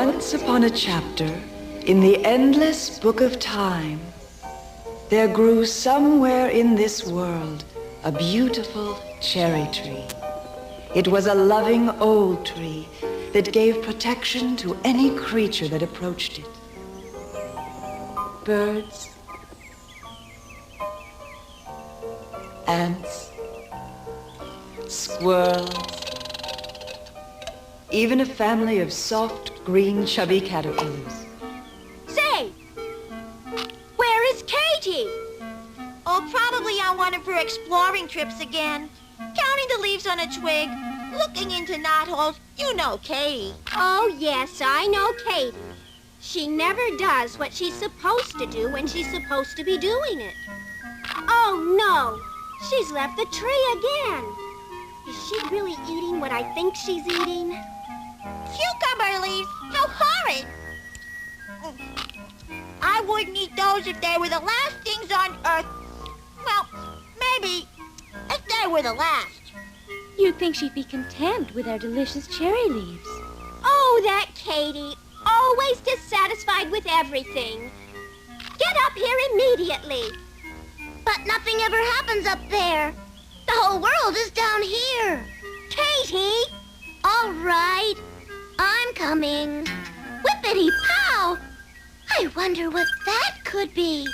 Once upon a chapter, in the endless book of time, there grew somewhere in this world a beautiful cherry tree. It was a loving old tree that gave protection to any creature that approached it. Birds, ants, squirrels, even a family of soft, green, chubby caterpillars. Say, where is Katy? Oh, probably on one of her exploring trips again. Counting the leaves on a twig, looking into knotholes. You know Katy. Oh, yes, I know Katy. She never does what she's supposed to do when she's supposed to be doing it. Oh, no. She's left the tree again. Is she really eating what I think she's eating? Cucumber leaves? How horrid! I wouldn't eat those if they were the last things on Earth. Well, maybe if they were the last. You'd think she'd be content with our delicious cherry leaves. Oh, that Katy. Always dissatisfied with everything. Get up here immediately. But nothing ever happens up there. The whole world is down here. Katy! All right. I'm coming. Whippity-pow! I wonder what that could be.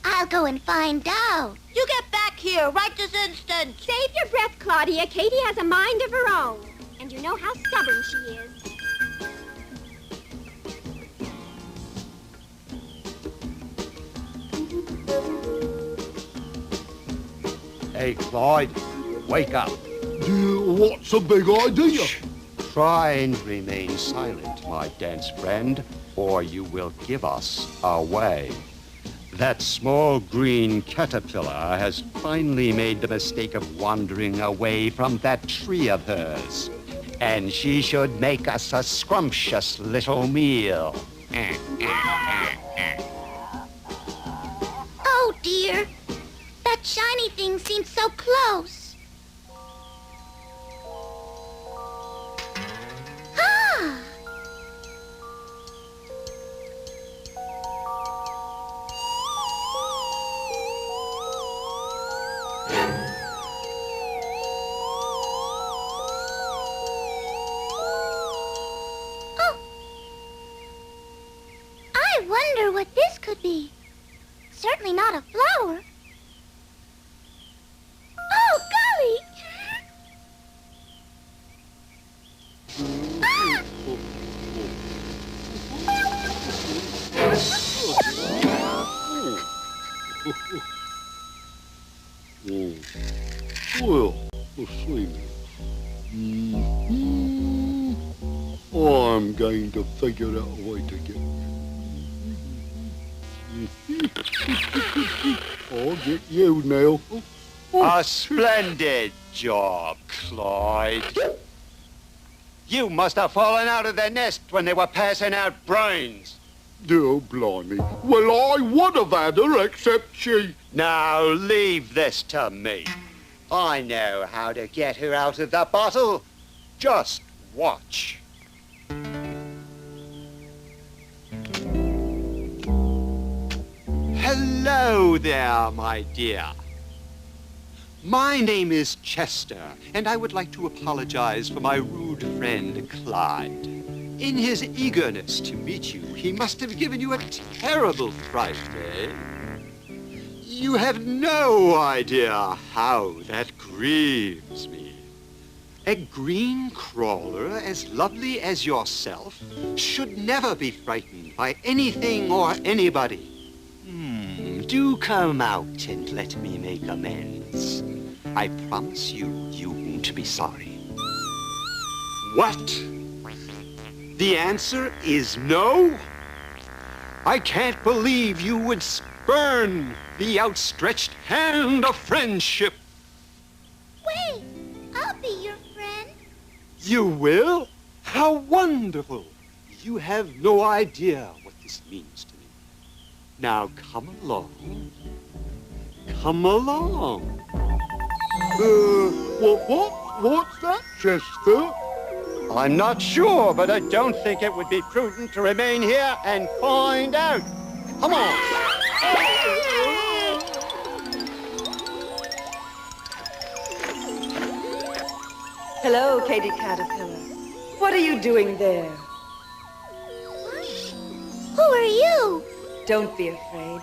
I'll go and find out. You get back here right this instant. Save your breath, Claudia. Katy has a mind of her own. And you know how stubborn she is. Hey, Clyde, wake up. What's the big idea? Shh. Try and remain silent, my dense friend, or you will give us away. That small green caterpillar has finally made the mistake of wandering away from that tree of hers. And she should make us a scrumptious little meal. Oh, dear. That shiny thing seems so close. Ah! Oh! I wonder what this could be. Certainly not a flower. Oh, golly! Ah! Well, let's see. I'm going to figure out a way to get... I'll get you now. A splendid job, Clyde. You must have fallen out of their nest when they were passing out brains. Oh, blimey. Well, I would have had her, except she... Now leave this to me. I know how to get her out of the bottle. Just watch. Hello there, my dear. My name is Chester, and I would like to apologize for my rude friend, Clyde. In his eagerness to meet you, he must have given you a terrible fright, eh? You have no idea how that grieves me. A green crawler as lovely as yourself should never be frightened by anything or anybody. Do come out and let me make amends. I promise you, you won't be sorry. What? The answer is no? I can't believe you would spurn the outstretched hand of friendship. Wait, I'll be your friend. You will? How wonderful. You have no idea what this means to me. Now come along. Come along. What's that, Chester? I'm not sure, but I don't think it would be prudent to remain here and find out. Come on. Hello, Katy Caterpillar. What are you doing there? Who are you? Don't be afraid.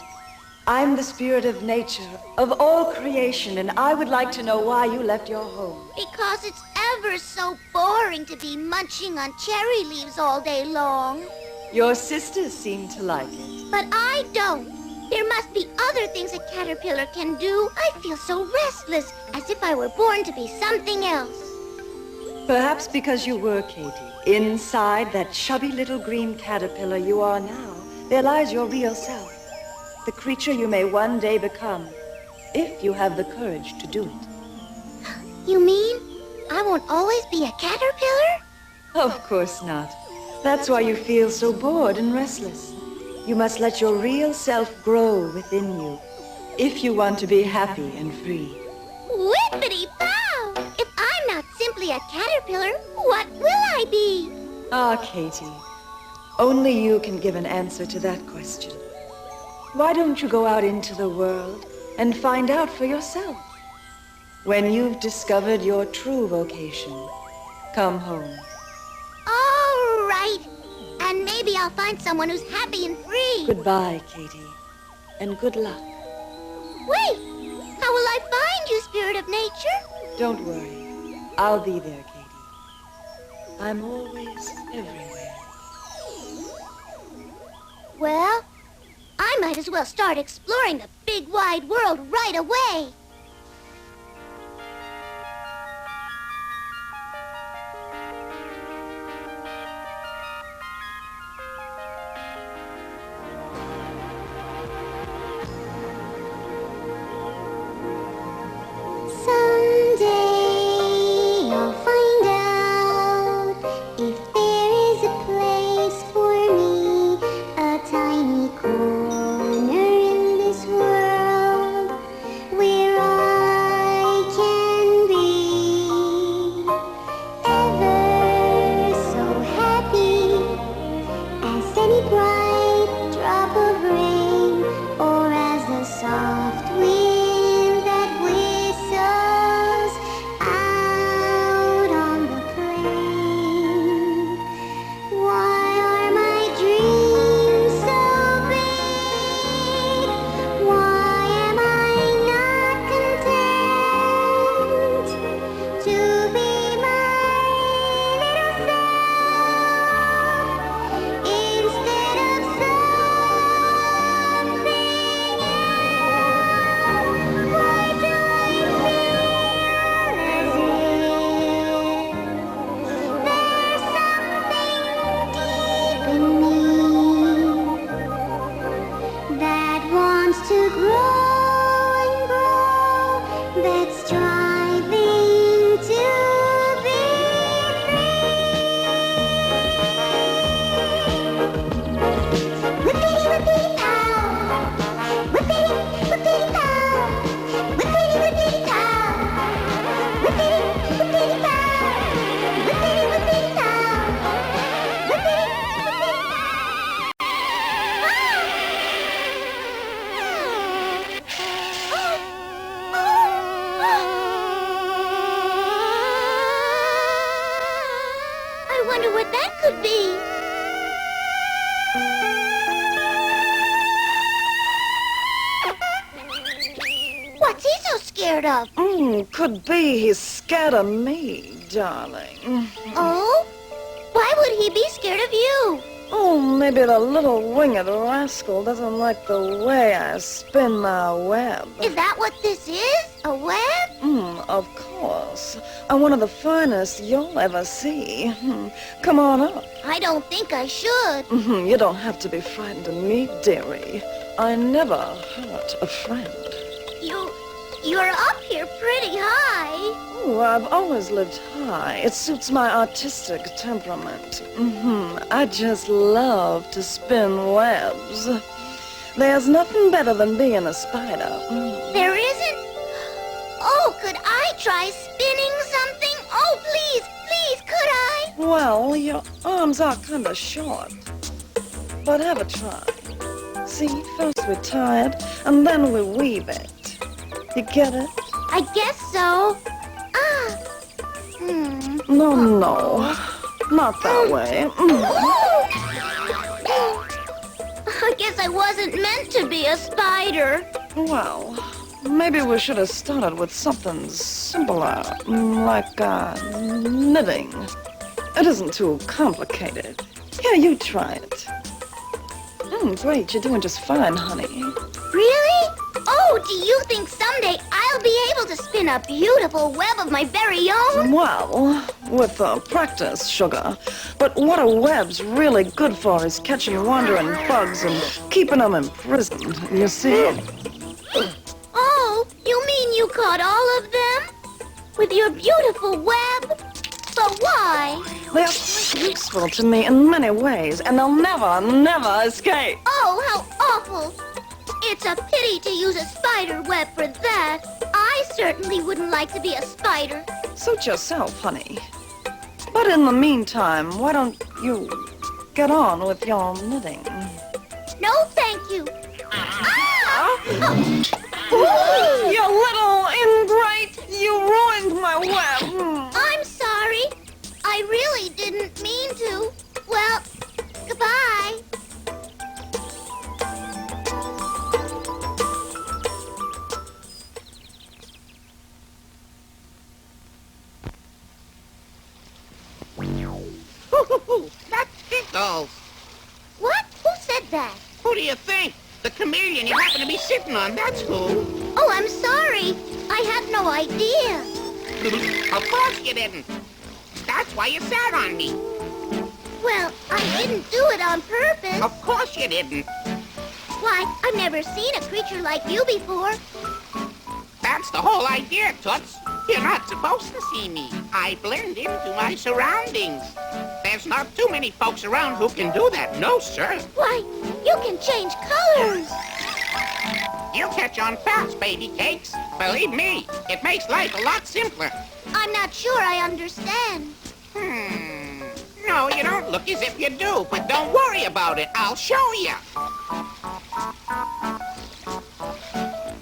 I'm the spirit of nature, of all creation, and I would like to know why you left your home. Because it's ever so boring to be munching on cherry leaves all day long. Your sisters seem to like it. But I don't. There must be other things a caterpillar can do. I feel so restless, as if I were born to be something else. Perhaps because you were, Katy. Inside that chubby little green caterpillar you are now, there lies your real self. The creature you may one day become, if you have the courage to do it. You mean I won't always be a caterpillar? Of course not. That's why you feel so bored and restless. You must let your real self grow within you, if you want to be happy and free. Whippity-pow! If I'm not simply a caterpillar, what will I be? Ah, Katy, only you can give an answer to that question. Why don't you go out into the world and find out for yourself? When you've discovered your true vocation, come home. All right. And maybe I'll find someone who's happy and free. Goodbye, Katy, and good luck. Wait! How will I find you, spirit of nature? Don't worry. I'll be there, Katy. I'm always everywhere. Well, I might as well start exploring the big wide world right away. Someday I'll find out if there is a place for me, a tiny corner in this world where I can be ever so happy as any bright drop of rain, or as the soft wind that whistles out on the plain. Why are my dreams so big? Why am I not content to be my little self instead of something else? Why do I feel as if there's something deep in me that wants to grow and grow, that's striving to be free? Whippity-whippity-pow, whippity-whippity-pow, whippity-whippity-pow, whippity-whippity-pow, whippity-whippity-pow, I wonder what that could be. What's he so scared of? Could be he's scared of me, darling. Oh? Why would he be scared of you? Oh, maybe the little winged rascal doesn't like the way I spin my web. Is that what this is? A web? Of course. I'm one of the finest you'll ever see. Come on up. I don't think I should. You don't have to be frightened of me, dearie. I never hurt a friend. You're up here pretty high. Oh, I've always lived high. It suits my artistic temperament. I just love to spin webs. There's nothing better than being a spider. There isn't? Oh, could I try spinning something? Oh, please, could I? Well, your arms are kind of short. But have a try. See, first we tie it, and then we weave it. You get it? I guess so. No, not that way. I guess I wasn't meant to be a spider. Well, maybe we should have started with something simpler, like knitting. It isn't too complicated. Here, you try it. Great, you're doing just fine, honey. Really? Oh, do you think someday I'll be able to spin a beautiful web of my very own? Well, with practice, sugar. But what a web's really good for is catching wandering bugs and keeping them imprisoned, you see? Oh, you mean you caught all of them? With your beautiful web? But why? They're useful to me in many ways, and they'll never escape. Oh, how awful! It's a pity to use a spider web for that. I certainly wouldn't like to be a spider. Suit yourself, honey. But in the meantime, why don't you get on with your knitting? No, thank you. You little ingrate! You ruined my web! I'm sorry. I really didn't mean to. Well, goodbye. That's Pickles. What? Who said that? Who do you think? The chameleon you happen to be sitting on, that's who. Oh, I'm sorry. I had no idea. Of course you didn't. That's why you sat on me. Well, I didn't do it on purpose. Of course you didn't. Why, I've never seen a creature like you before. That's the whole idea, Toots. You're not supposed to see me. I blend into my surroundings. There's not too many folks around who can do that, no, sir. Why, you can change colors. You catch on fast, baby cakes. Believe me, it makes life a lot simpler. I'm not sure I understand. No, you don't look as if you do, but don't worry about it. I'll show you.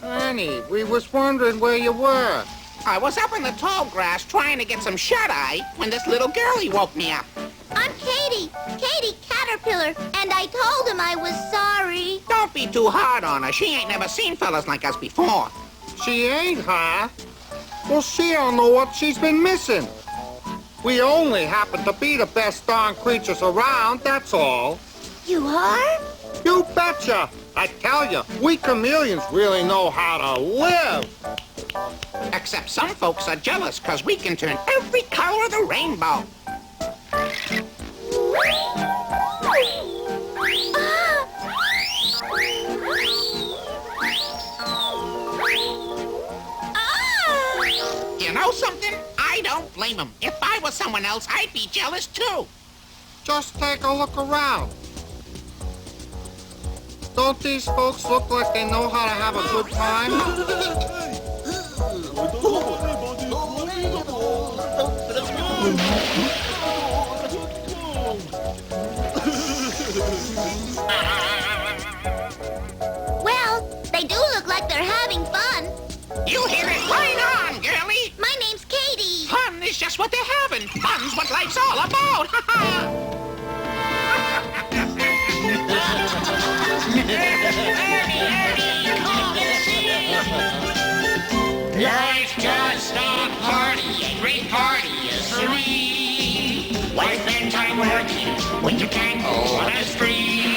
Honey, we was wondering where you were. I was up in the tall grass trying to get some shut-eye when this little girlie woke me up. I'm Katy Caterpillar, and I told him I was sorry. Don't be too hard on her. She ain't never seen fellas like us before. She ain't, huh? Well, she don't know what she's been missing. We only happen to be the best darn creatures around, that's all. You are? You betcha. I tell you, we chameleons really know how to live. Except some folks are jealous because we can turn every color of the rainbow. You know something? I don't blame them. If I was someone else, I'd be jealous too. Just take a look around. Don't these folks look like they know how to have a good time? Well, they do look like they're having fun. You hear it right on, girlie. My name's Katy. Fun is just what they're having. Fun's what life's all about. Life's just a party, a great party is free. Why spend time working when you can go on a spree?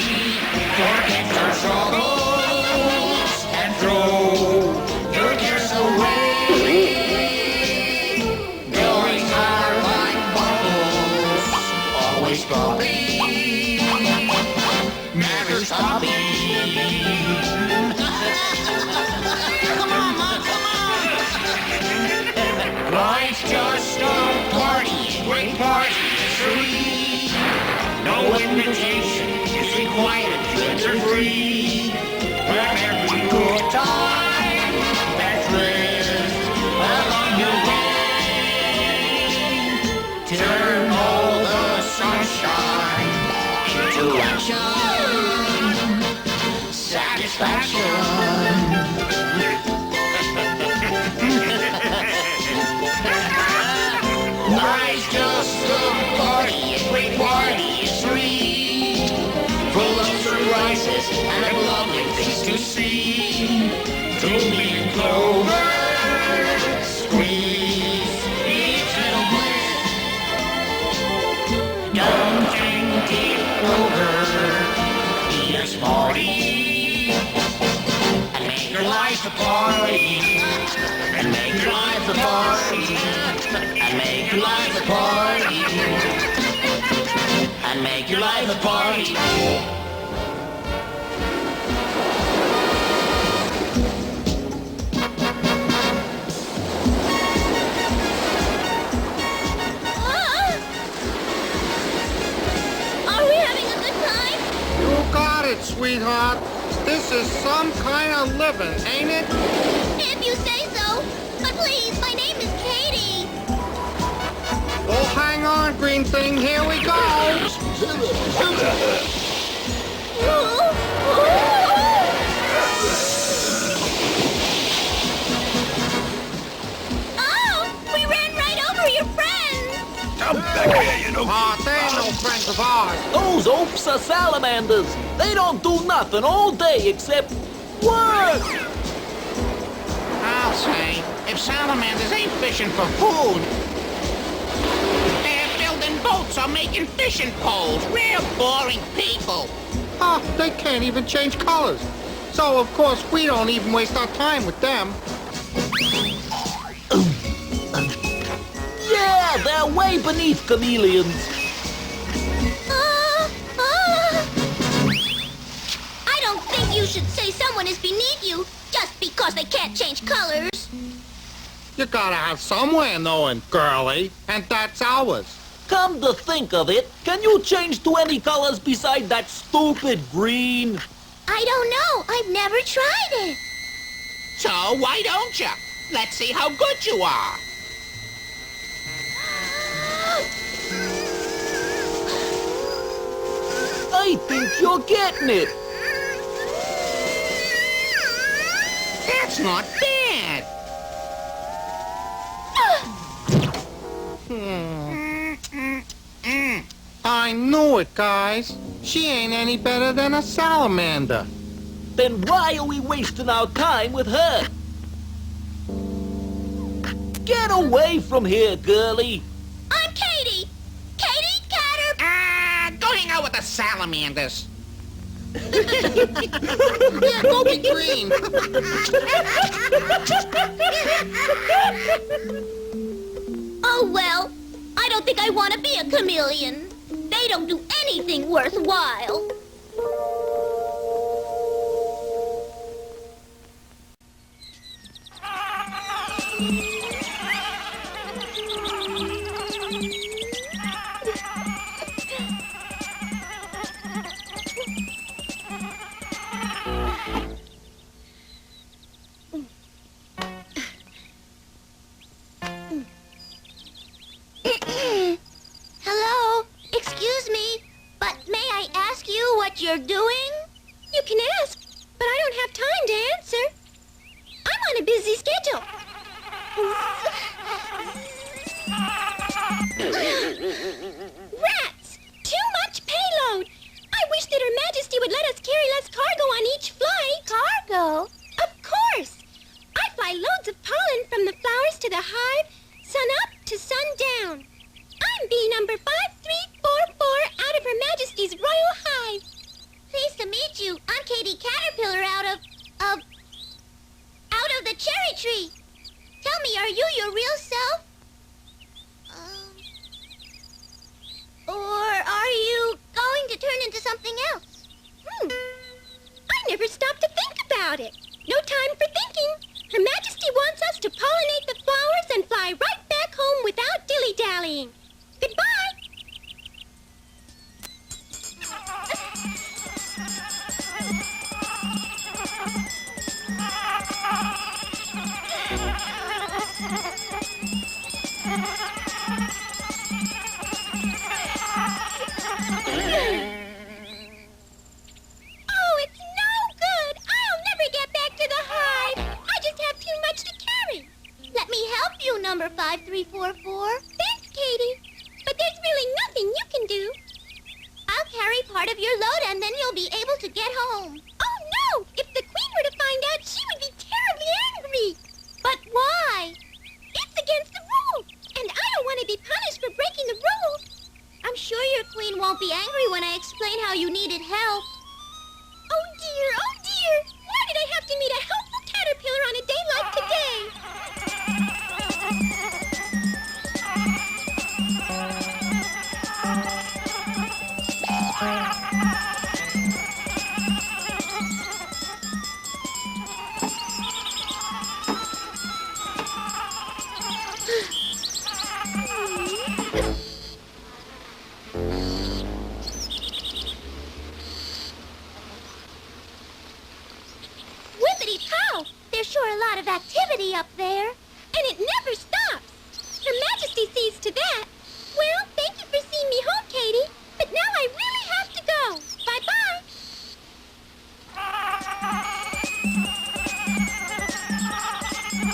Forget your struggles and throw your cares away. Joys are like bubbles, always popping, never stopping. Life's just a party, great party is free. No invitation is required to enter free. Grab every good time that drift along your way. Turn all the Life's just a party, a great party is free. Full of surprises and lovely things to see. Toby and Clover, squeeze each little bliss. Don't drink it over, be a smarty, and make your life a party, and make your life a party, and make your life a party, and make your life a party. Are we having a good time? You got it, sweetheart. This is some kind of living, ain't it? If you say so. But please, my name is Katy. Oh, hang on, green thing. Here we go. Oh, we ran right over your friends. Come back here, you know. They ain't no friends of ours. Those oafs are salamanders. They don't do nothing all day except work. I'll say, if salamanders ain't fishing for food, they're building boats or making fishing poles. Real boring people. Oh, they can't even change colors. So, of course, we don't even waste our time with them. Yeah, they're way beneath chameleons. I don't think you should say someone is beneath you just because they can't change colors. You gotta have some way of knowing, girlie, and that's ours. Come to think of it, can you change to any colors beside that stupid green? I don't know. I've never tried it. So why don't you? Let's see how good you are. I think you're getting it. That's not bad. I knew it, guys. She ain't any better than a salamander. Then why are we wasting our time with her? Get away from here, girlie. I'm Katy. Katy Caterpillar. Go hang out with the salamanders. Yeah, go be green. Oh, well, I don't think I want to be a chameleon. They don't do anything worthwhile. Hello? Excuse me, but may I ask you what you're doing? You can ask, but I don't have time to answer. I'm on a busy schedule. Rats! Too much payload! I wish that Her Majesty would let us carry less cargo on each flight. Cargo? Of course! I fly loads of pollen from the flowers to the hive, sun up to sundown. I'm bee number 5344 out of Her Majesty's Royal Hive. Pleased to meet you. I'm Katy Caterpillar out of the cherry tree. Tell me, are you your real self? Or are you going to turn into something else? I never stopped to think about it. No time for thinking. Her Majesty wants us to pollinate the flowers and fly right back home without dilly-dallying. Goodbye. Oh, it's no good. I 5344. Thanks, Katy. But there's really nothing you can do. I'll carry part of your load and then you'll be able to get home. Oh, no! If the Queen were to find out, she would be terribly angry. But why? It's against the rules, and I don't want to be punished for breaking the rules. I'm sure your Queen won't be angry when I explain how you needed help. Oh, dear, oh, dear! Why did I have to meet a helpful caterpillar on a day like today? Whippity-pow! There's sure a lot of activity up there. And it never stops. Her Majesty sees to that. Well, thank you for seeing me home, Katy. But now I really have to go. Bye-bye.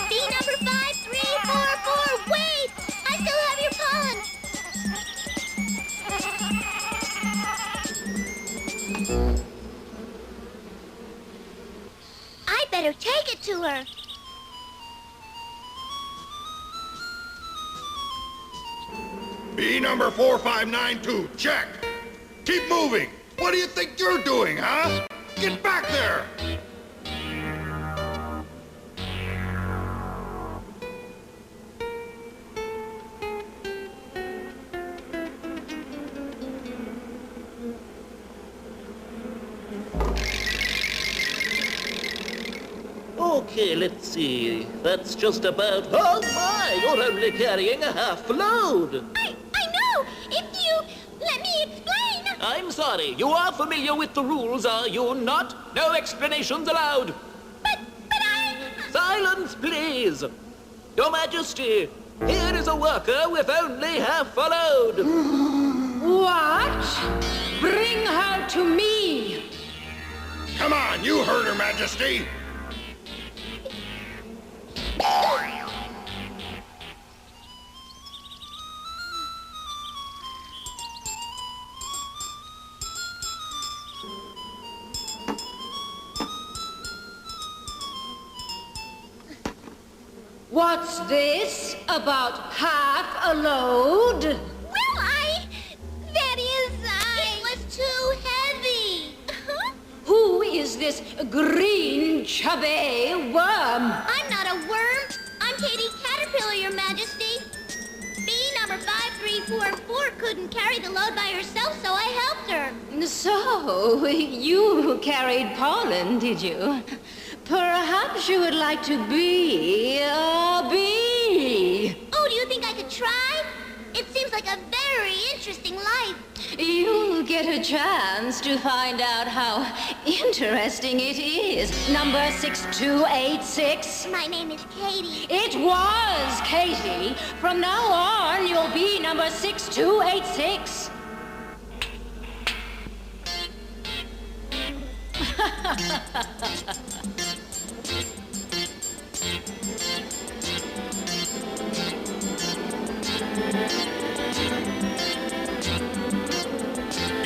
B number 5344, wait! I still have your pollen. I better take it to her. B number 4592, check. Keep moving. What do you think you're doing, huh? Get back there! Okay, let's see. That's just about... Oh my! You're only carrying a half load! I know! If you let me explain! I'm sorry. You are familiar with the rules, are you not? No explanations allowed! But I... Silence, please! Your Majesty, here is a worker with only half a load! What? Bring her to me! Come on, you heard her, Majesty. What's this about half a load? Well, that is, It was too heavy. Who is this green, chubby worm? I'm not a worm. I'm Katy Caterpillar, Your Majesty. B number 5344 couldn't carry the load by herself, so I helped her. So, you carried pollen, did you? Perhaps you would like to be a bee. Oh, do you think I could try? It seems like a very interesting life. You'll get a chance to find out how interesting it is. Number 6286. My name is Katy. It was Katy. From now on, you'll be number 6286.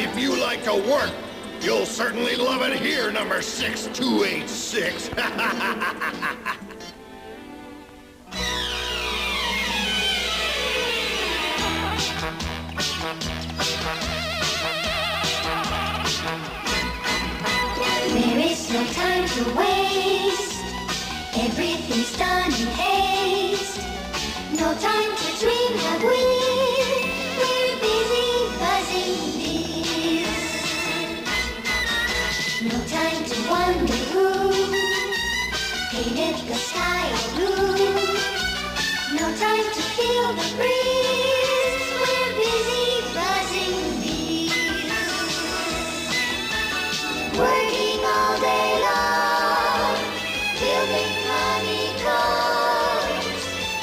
If you like to work, you'll certainly love it here, number 6286. There is no time to waste. Everything's done in haste. No time to dream, have we? We're busy buzzing bees. No time to wonder who painted the sky blue. No time to feel the breeze. We're busy buzzing bees. Working all day long, building honeycombs,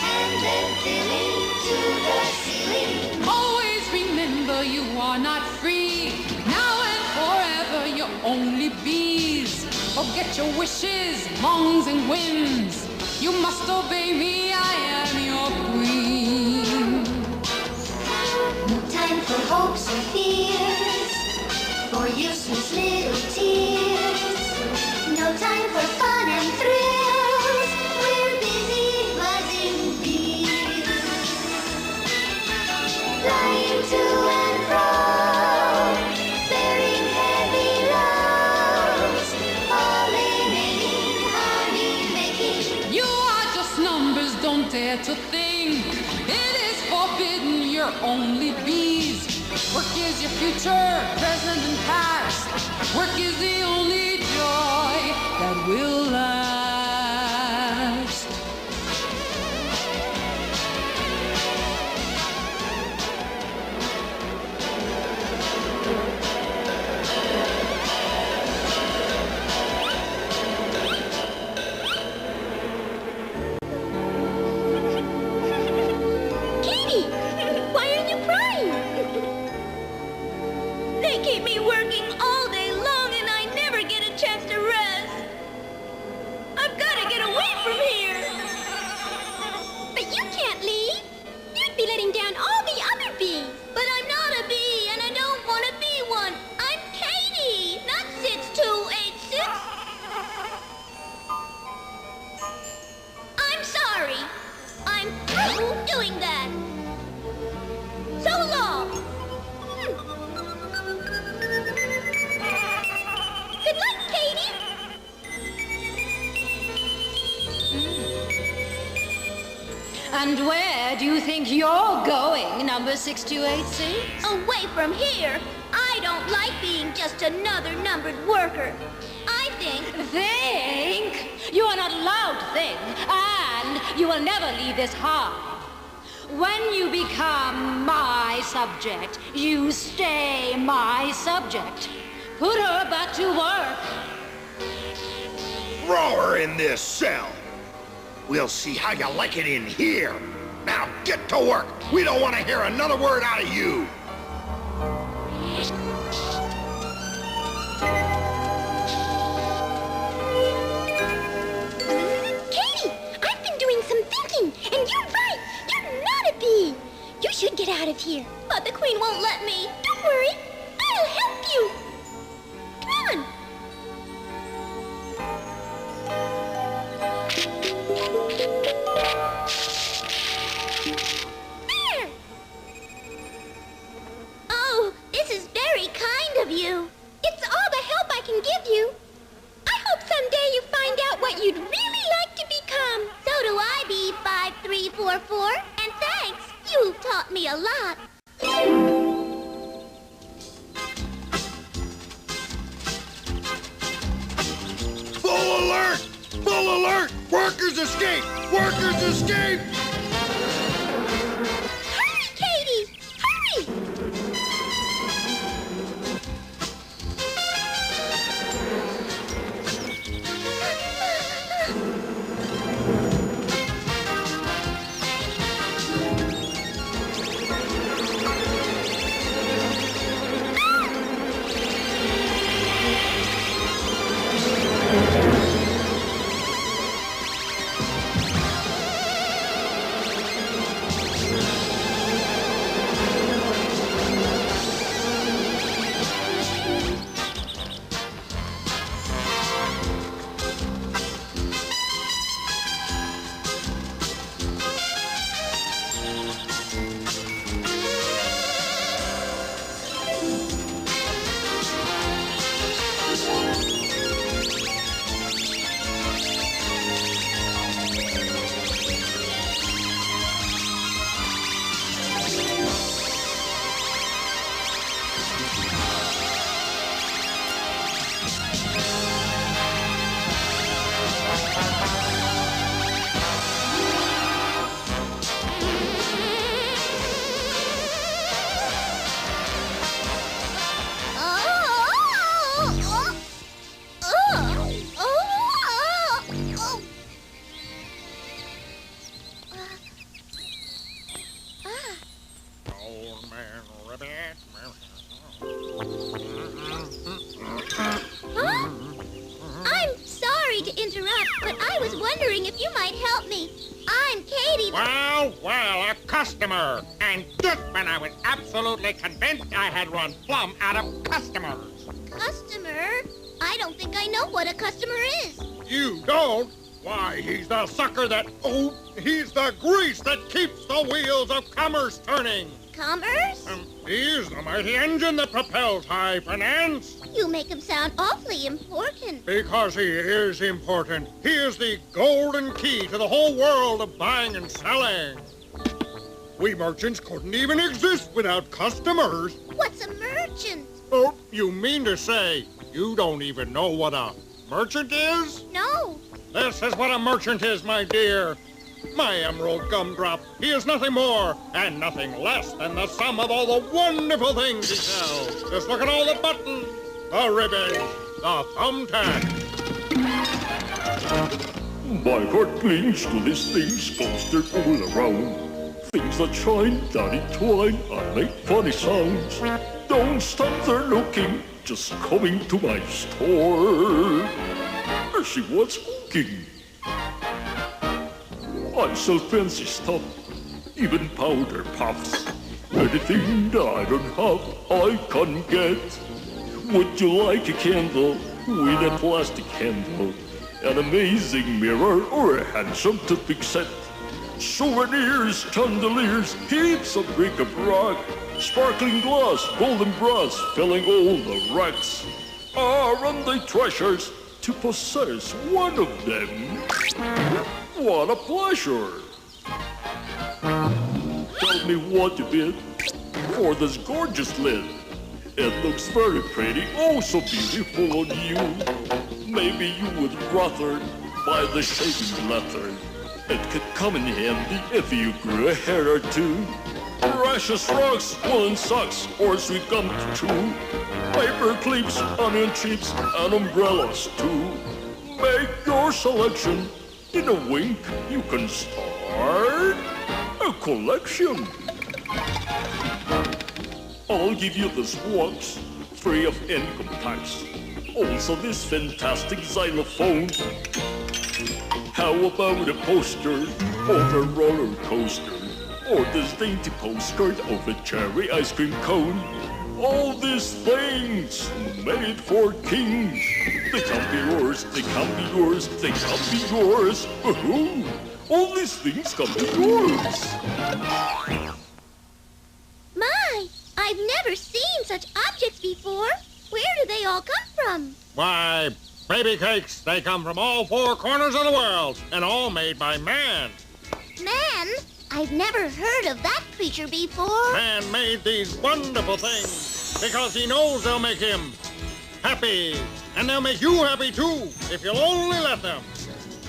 and then filling to the ceiling. Always remember you are not free. Now and forever you're only bees. Forget your wishes, mongs and whims. You must obey me, I am your queen. hopes and fears, for useless little tears. No time for fun and thrills, we're busy buzzing bees. Flying to and fro, bearing heavy loads, pollinating, honey making. You are just numbers, don't dare to think. It is forbidden, you're only bees. Work is your future, present and past. Work is the only joy that will last. Katy, why are you crying? They keep me working all day long and I never get a chance to rest. I've got to get away from here. But you can't leave. You'd be letting down all the other bees. But I'm not a bee and I don't want to be one. I'm Katy, not 6286. I'm sorry. I'm through doing that. So long. Good luck, Katy. And where do you think you're going, number 6286? Away from here. I don't like being just another numbered worker. I think... Think? You are not allowed to think, and you will never leave this hive. When you become my subject, you stay my subject. Put her back to work. Throw her in this cell. We'll see how you like it in here. Now get to work. We don't want to hear another word out of you. Katy, I've been doing some thinking, and you're right. You're not a bee. You should get out of here. But the queen won't let me. Don't worry. I'll help you. Come on. There. Oh, this is very kind of you. It's all the help I can give you. I hope someday you find out what you'd really like to become. So do I, B5344. And thanks. You've taught me a lot. Full alert! Full alert! Workers escape! Workers escape! Hurry, Katy! Hurry! I'm sorry to interrupt. But I was wondering if you might help me. I'm Katy. Well, a customer. And just when I was absolutely convinced I had run plumb out of customers. Customer? I don't think I know what a customer is. You don't? Why, he's the sucker that... Oh, he's the grease that keeps the wheels of commerce turning. Commerce? He's the mighty engine that propels high finance. You make him sound awfully important. Because he is important. He is the golden key to the whole world of buying and selling. We merchants couldn't even exist without customers. What's a merchant? Oh, you mean to say you don't even know what a merchant is? No. This is what a merchant is, my dear. My emerald gumdrop, he is nothing more and nothing less than the sum of all the wonderful things he sells. Just look at all the buttons, the ribbons, the thumbtack. My heart clings to these things clustered all around. Things that shine, that entwine, and make funny sounds. Don't stand there looking, just coming to my store. She was cooking. I sell fancy stuff, even powder puffs. Anything that I don't have, I can get. Would you like a candle with a plastic handle, an amazing mirror, or a handsome toothpick set? Souvenirs, chandeliers, heaps of bric-a-brac, sparkling glass, golden brass, filling all the racks. Aren't they treasures to possess one of them? What a pleasure! Tell me what you bid for this gorgeous lid. It looks very pretty, oh so beautiful on you. Maybe you would rather buy the shaving leather. It could come in handy if you grew a hair or two. Precious rocks, woolen socks, or sweet gum too. Paper clips, onion chips, and umbrellas too. Make your selection. In a wink, you can start a collection. I'll give you this box, free of income tax. Also this fantastic xylophone. How about a poster of a roller coaster? Or this dainty postcard of a cherry ice cream cone? All these things made for kings. They can't be yours, they can't be yours, they can't be yours. All these things can be yours. My, I've never seen such objects before. Where do they all come from? Why, baby cakes, they come from all four corners of the world, and all made by man. Man? I've never heard of that creature before. Man made these wonderful things because he knows they'll make him happy. And they'll make you happy, too, if you'll only let them.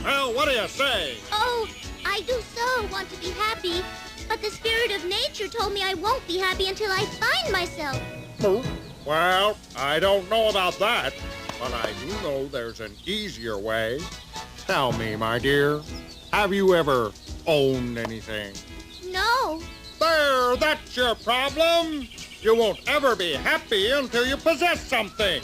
Well, what do you say? Oh, I do so want to be happy. But the spirit of nature told me I won't be happy until I find myself. Oh, well, I don't know about that. But I do know there's an easier way. Tell me, my dear, have you ever owned anything? No. There, that's your problem. You won't ever be happy until you possess something.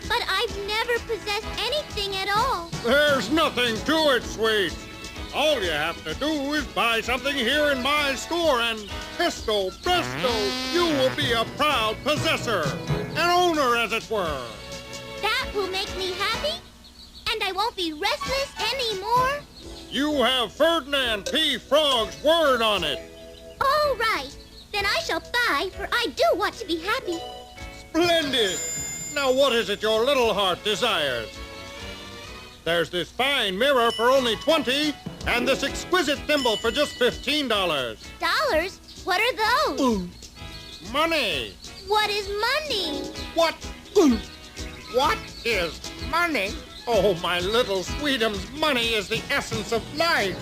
But I've never possessed anything at all. There's nothing to it, sweet. All you have to do is buy something here in my store and presto, you will be a proud possessor. An owner, as it were. That will make me happy? And I won't be restless anymore? You have Ferdinand P. Frog's word on it. All right. Then I shall buy, for I do want to be happy. Splendid! Now what is it your little heart desires? There's this fine mirror for only $20, and this exquisite thimble for just $15. Dollars? What are those? Money. What is money? What? What is money? Oh, my little sweetums, money is the essence of life.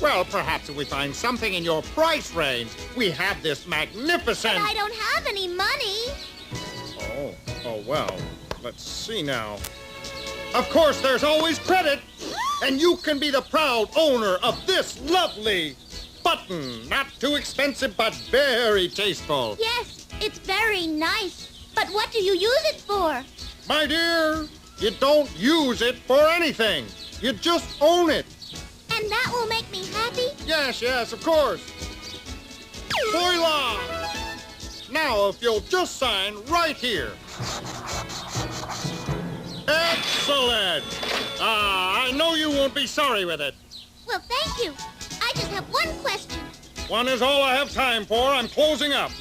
Well, perhaps if we find something in your price range, we have this magnificent... But I don't have any money. Oh, well, let's see now. Of course, there's always credit, and you can be the proud owner of this lovely button. Not too expensive, but very tasteful. Yes, it's very nice. But what do you use it for? My dear, You don't use it for anything. You just own it. And that will make me happy? Yes, of course. Voila! Now, if you'll just sign right here. Excellent! I know you won't be sorry with it. Well, thank you. I just have one question. One is all I have time for. I'm closing up.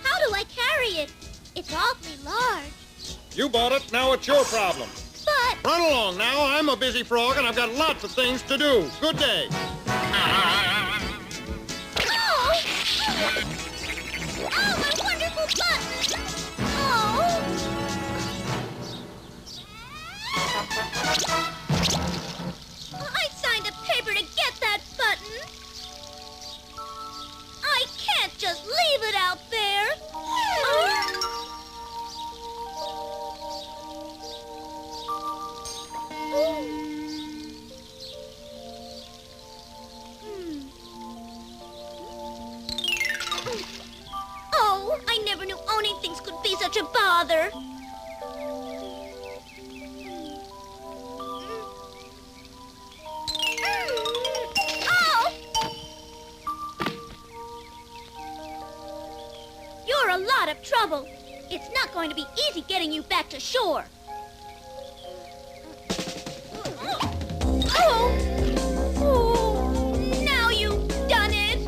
How do I carry it? It's awfully large. You bought it, now it's your problem. But... Run along now. I'm a busy frog and I've got lots of things to do. Good day. Oh, my wonderful button! Oh! I signed a paper to get that button. I can't just leave it out there. Oh, I never knew owning things could be such a bother. Oh! You're a lot of trouble. It's not going to be easy getting you back to shore. Oh! Now you've done it!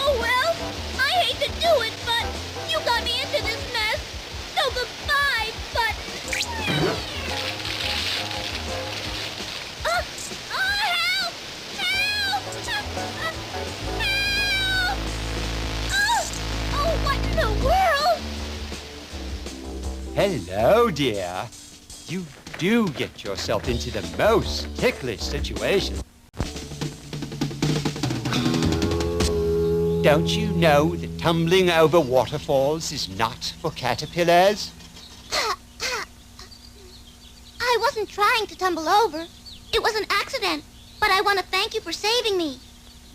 Oh, well, I hate to do it, but you got me into this mess. So goodbye, button. Help! Help! Help! Oh, what in the world? Hello, dear. You do get yourself into the most ticklish situation. Don't you know that tumbling over waterfalls is not for caterpillars? I wasn't trying to tumble over. It was an accident. But I want to thank you for saving me.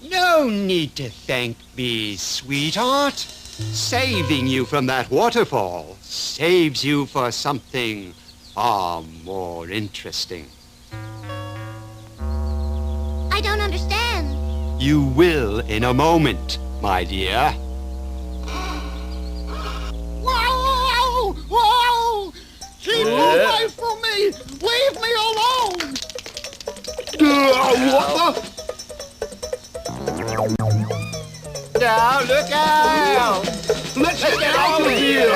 No need to thank me, sweetheart. Saving you from that waterfall saves you for something far more interesting. I don't understand. You will in a moment, my dear. Whoa! Whoa! Keep away from me! Leave me alone! What the? Now, look out! Let's get out of here!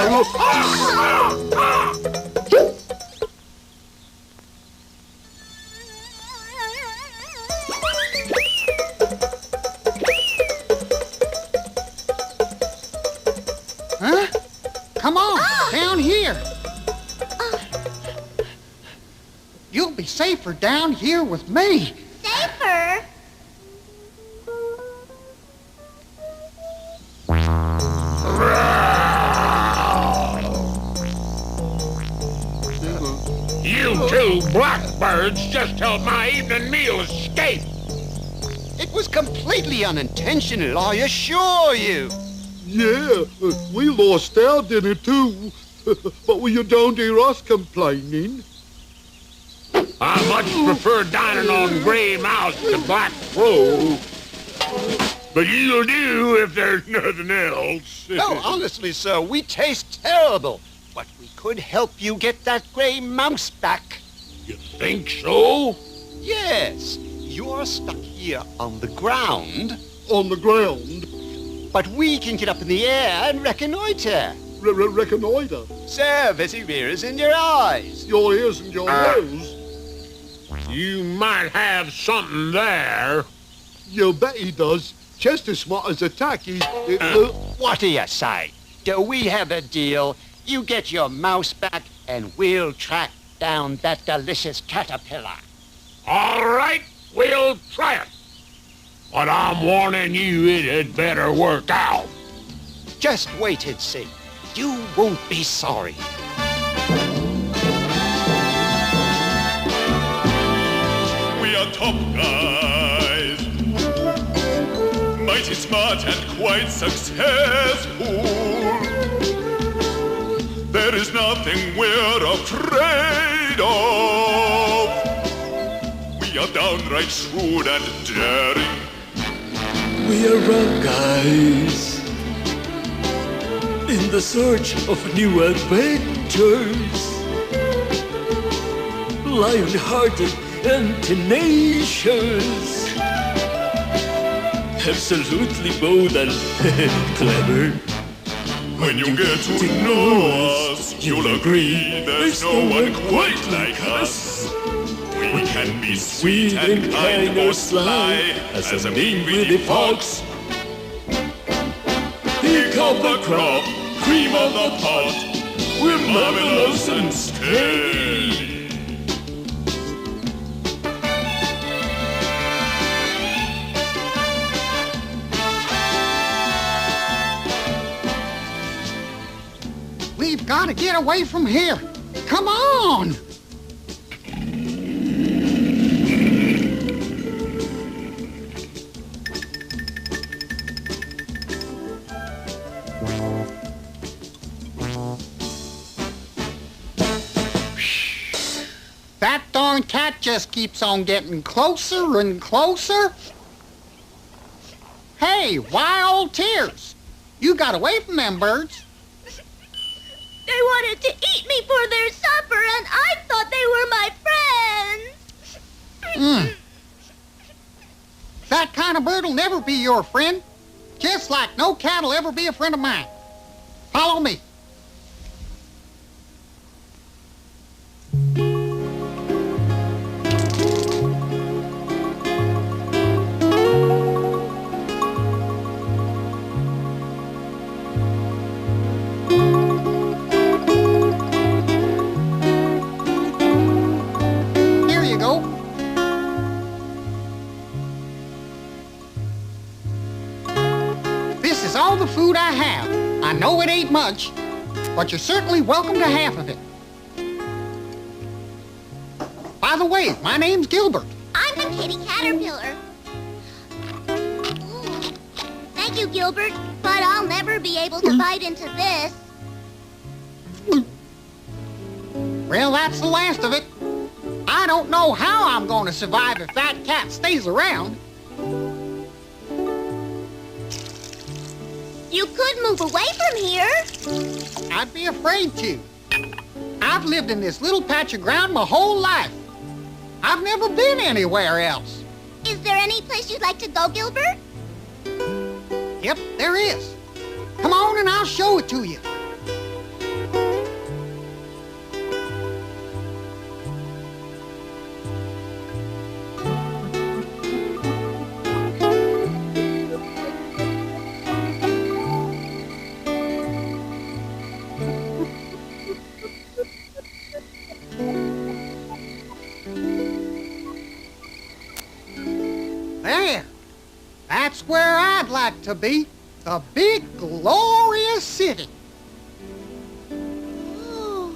Huh? Come on, down here. You'll be safer down here with me. Safer? You two blackbirds just helped my evening meal escape. It was completely unintentional, I assure you. Yeah, we lost our dinner too. But you don't hear us complaining. I much prefer dining on gray mouse to black crow. But you'll do if there's nothing else. No, honestly, sir, we taste terrible. But we could help you get that gray mouse back. You think so? Yes, you're stuck here on the ground. On the ground? But we can get up in the air and reconnoiter. Reconnoiter? Sir, there's your ears and your eyes. Your ears and your nose? You might have something there. You bet he does. Just as smart as a tacky. What do you say? Do we have a deal? You get your mouse back and we'll track down that delicious caterpillar. All right, we'll try it. But I'm warning you, it had better work out. Just wait and see. You won't be sorry. We are top guys, mighty smart and quite successful. There is nothing we're afraid of. We are downright shrewd and daring. We are rough guys in the search of new adventures. Lion-hearted and tenacious. Absolutely bold and clever. When you get to know us, you'll agree there's no one quite like us. We can be sweet and kind or sly as a mean greedy fox. Pick of the crop, cream of the pot, we're marvelous and steady. We've got to get away from here. Come on! That darn cat just keeps on getting closer and closer. Hey, why all tears? You got away from them birds. They wanted to eat me for their supper, and I thought they were my friends. That kind of bird will never be your friend. Just like no cat will ever be a friend of mine. Follow me. All the food I have. I know it ain't much, but you're certainly welcome to half of it. By the way, my name's Gilbert. I'm the Katy Caterpillar. Thank you, Gilbert, but I'll never be able to bite into this. Well, that's the last of it. I don't know how I'm going to survive if that cat stays around. You could move away from here. I'd be afraid to. I've lived in this little patch of ground my whole life. I've never been anywhere else. Is there any place you'd like to go, Gilbert? Yep, there is. Come on and I'll show it to you. There. That's where I'd like to be. The big, glorious city. Oh.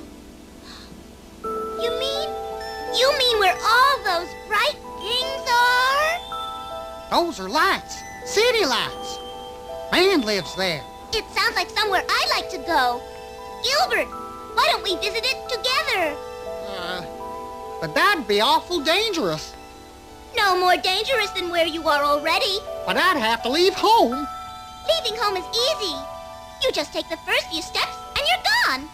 You mean where all those bright things are? Those are lights. City lights. Man lives there. It sounds like somewhere I'd like to go. Gilbert, why don't we visit it together? But that'd be awful dangerous. No more dangerous than where you are already. But I'd have to leave home. Leaving home is easy. You just take the first few steps and you're gone.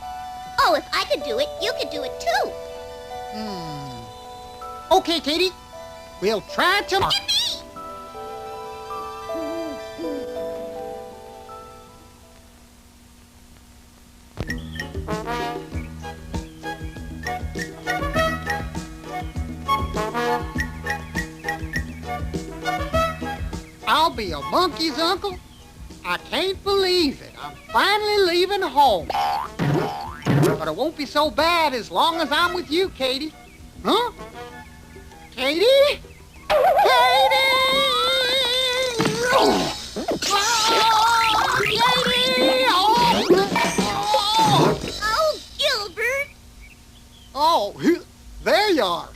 Oh, if I could do it, you could do it too. Okay, Katy. We'll try tomorrow. Yippee! I'll be a monkey's uncle. I can't believe it. I'm finally leaving home. But it won't be so bad as long as I'm with you, Katy. Huh? Katy? Katy! Oh, Katy! Oh, Oh, there you are.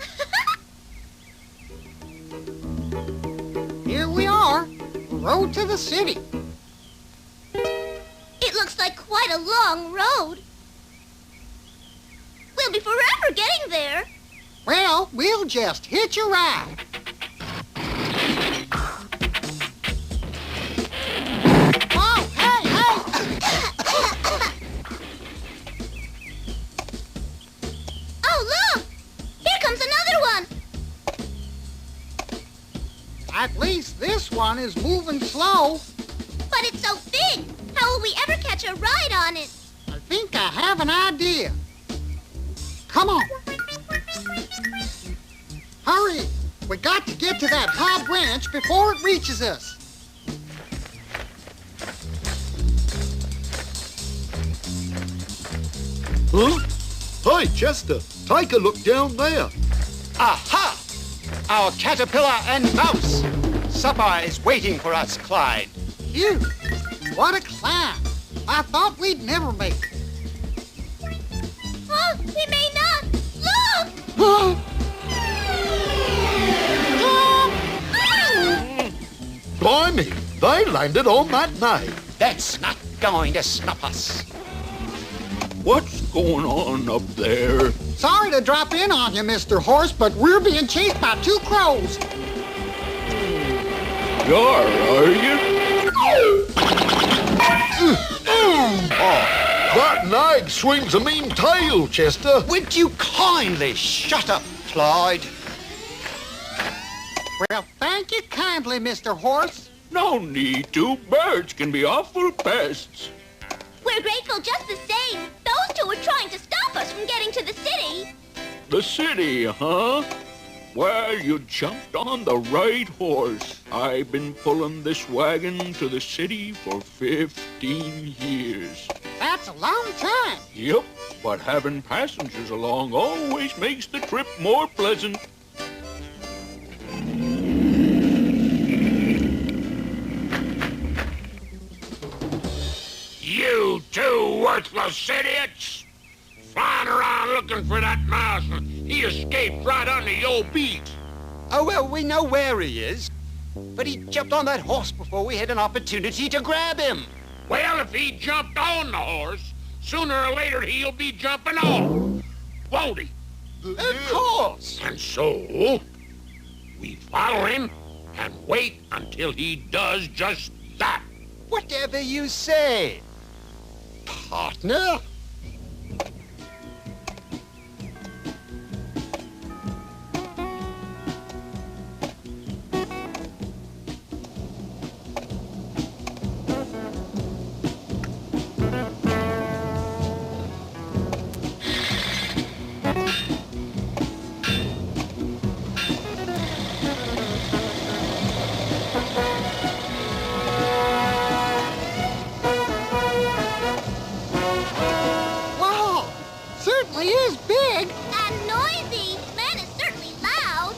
Here we are, road to the city. It looks like quite a long road. We'll be forever getting there. Well, we'll just hitch a ride. Oh, hey, Oh, look! Here comes another one. At least this one is moving slow. But it's so big. How will we ever catch a ride on it? I think I have an idea. Come on. Hurry. We got to get to that high branch before it reaches us. Huh? Hey, Chester, take a look down there. Aha! Our caterpillar and mouse. Supper is waiting for us, Clyde. Phew. What a climb. I thought we'd never make it. Oh, we may not. Look! Blimey, they landed on that nail. That's not going to stop us. What's going on up there? Sorry to drop in on you, Mr. Horse, but we're being chased by two crows. Are you? That nag swings a mean tail, Chester. Would you kindly shut up, Clyde? Well, thank you kindly, Mr. Horse. No need to. Birds can be awful pests. We're grateful just the same. Those two were trying to stop us from getting to the city. The city, huh? Well, you jumped on the right horse. I've been pulling this wagon to the city for 15 years. That's a long time. Yep, but having passengers along always makes the trip more pleasant. You two worthless idiots! Flying around looking for that mouse, and he escaped right under your beat. Oh, well, we know where he is. But he jumped on that horse before we had an opportunity to grab him. Well, if he jumped on the horse, sooner or later he'll be jumping off. Won't he? Of course. And so, we follow him and wait until he does just that. Whatever you say, partner. Certainly is big. And noisy. Man is certainly loud.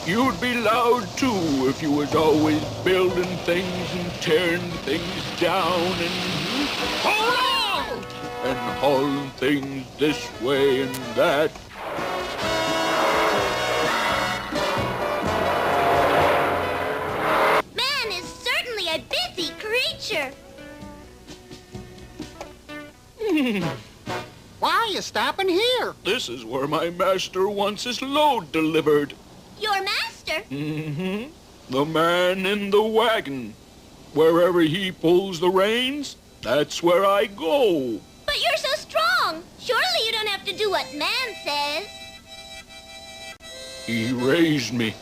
You'd be loud too if you was always building things and tearing things down and hold on and hauling things this way and that. Man is certainly a busy creature. Why are you stopping here? This is where my master wants his load delivered. Your master? Mm-hmm. The man in the wagon. Wherever he pulls the reins, that's where I go. But you're so strong. Surely you don't have to do what man says. He raised me.